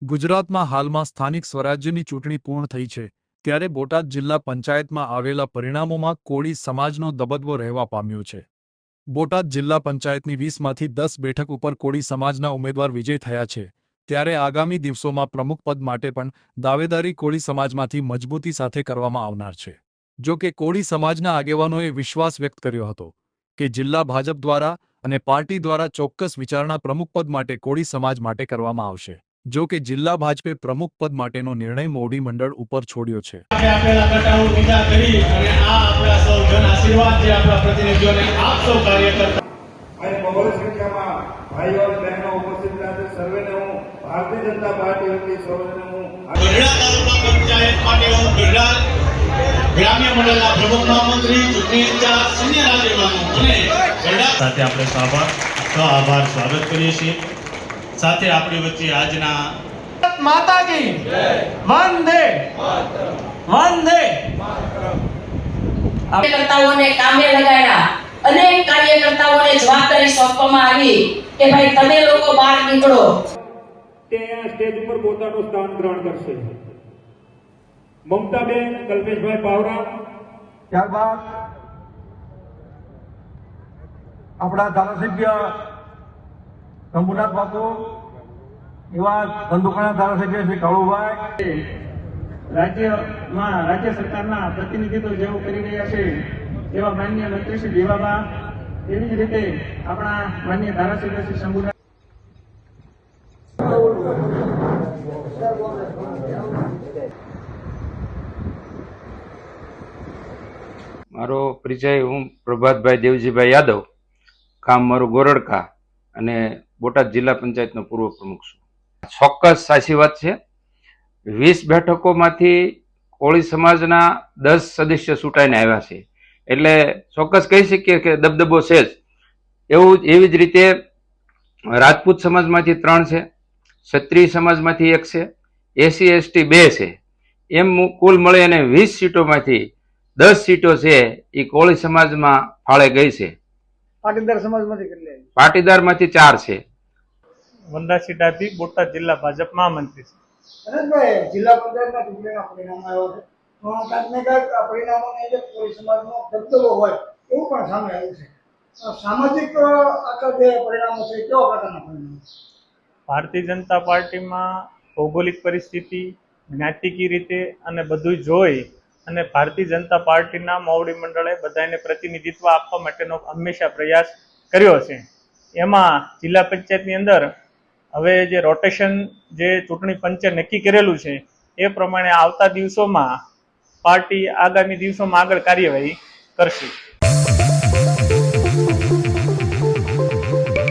ગુજરાતમાં હાલમાં સ્થાનિક સ્વરાજ્યની ચૂંટણી પૂર્ણ થઈ છે, ત્યારે બોટાદ જિલ્લા પંચાયતમાં આવેલા પરિણામોમાં કોળી સમાજનો દબદબો રહેવા પામ્યો છે. બોટાદ જિલ્લા પંચાયતની 20માંથી 10 બેઠક ઉપર કોળી સમાજના ઉમેદવાર વિજય થયા છે, ત્યારે આગામી દિવસોમાં પ્રમુખ પદ માટે પણ દાવેદારી કોળી સમાજમાંથી મજબૂતી સાથે કરવામાં આવનાર છે. જો કે કોળી સમાજના આગેવાનોએ વિશ્વાસ વ્યક્ત કર્યો હતો કે જિલ્લા ભાજપ દ્વારા અને પાર્ટી દ્વારા ચોક્કસ વિચારણા પ્રમુખ પદ માટે કોળી સમાજ માટે કરવામાં આવશે. જો કે જિલ્લા ભાજપે પ્રમુખ પદ માટેનો નિર્ણય મોવડી મંડળ ઉપર છોડ્યો છે. ગ્રામ્ય મંડળના પ્રમુખ મહામંત્રી ચૂંટણી ઇન્ચાર્જ સિનિયર આગેવાનો અને સાથે આપણે આભાર સ્વાગત કરીએ છીએ. સાથે આપણી વચ્ચે આજના માતા કી વંદે વંદે કાર્યકર્તાઓને કામે લગાડ્યા. અનેક કાર્યકર્તાઓને જવાબદારી સોંપવામાં આવી કે ભાઈ તમે લોકો બહાર નીકળો. તે સ્ટેજ ઉપર પોતાનું સ્થાન ગ્રહણ કરશે. મમતાબેન કલ્પેશભાઈ પાવરા, ત્યારબાદ આપણા ધારાસભ્ય શંભુનાથ બાપુ, એવા ધંધુકાના ધારાસભ્ય શ્રી કાળુભાઈ, રાજ્ય સરકારના પ્રતિનિધિત્વ જેવું કરી રહ્યા છે એવા માન્ય મંત્રી શ્રી દેવાબા, એવી જ રીતે આપણા માન્ય ધારાસભ્ય શ્રી શંભુનાથ. મારો પરિચય, હું પ્રભાતભાઈ દેવજીભાઈ યાદવ, ગામ મારું ગોરડકા અને બોટાદ જિલ્લા પંચાયતનો પૂર્વ પ્રમુખ છું. ચોક્કસ સાચી વાત છે. 20 બેઠકોમાંથી કોળી સમાજના 10 સદસ્ય ચૂંટાઈને આવ્યા છે, એટલે ચોક્કસ કહી શકીએ કે દબદબો છે જ. એવી જ રીતે રાજપૂત સમાજમાંથી 3 છે, ક્ષત્રિય સમાજમાંથી 1 છે, SC ST 2 છે. એમ કુલ મળી અને 20 સીટોમાંથી 10 સીટો છે એ કોળી સમાજમાં ફાળે ગઈ છે. પાટીદાર સમાજમાંથી કેટલી? પાટીદારમાંથી 4 છે. વંદાસી ડાભી, બોટાદ જિલ્લા ભાજપ મહામંત્રી. અનંતભાઈ, જિલ્લા પંચાયતના ચૂંટણીના પરિણામ આવ્યો છે. કાંઈક ને કાંઈક આ પરિણામોને જે કોળી સમાજનો દબદબો હોય એવું પણ સામે આવ્યું છે. સામાજિક આખા જે પરિણામો છે કેવા પ્રકારના પરિણામો? ભારતીય જનતા પાર્ટીમાં ભૌગોલિક પરિસ્થિતિ, જ્ઞાતિકીય રીતે અને બધું જોઈ અને ભારતીય જનતા પાર્ટીના મોવડી મંડળે બધાને પ્રતિનિધિત્વ આપવા માટેનો હંમેશા પ્રયાસ કર્યો છે. એમાં જિલ્લા પંચાયતની અંદર હવે જે રોટેશન જે ચૂંટણી પંચે નક્કી કરેલું છે એ પ્રમાણે આવતા દિવસોમાં પાર્ટી આગામી દિવસોમાં આગળ કાર્યવાહી કરશે.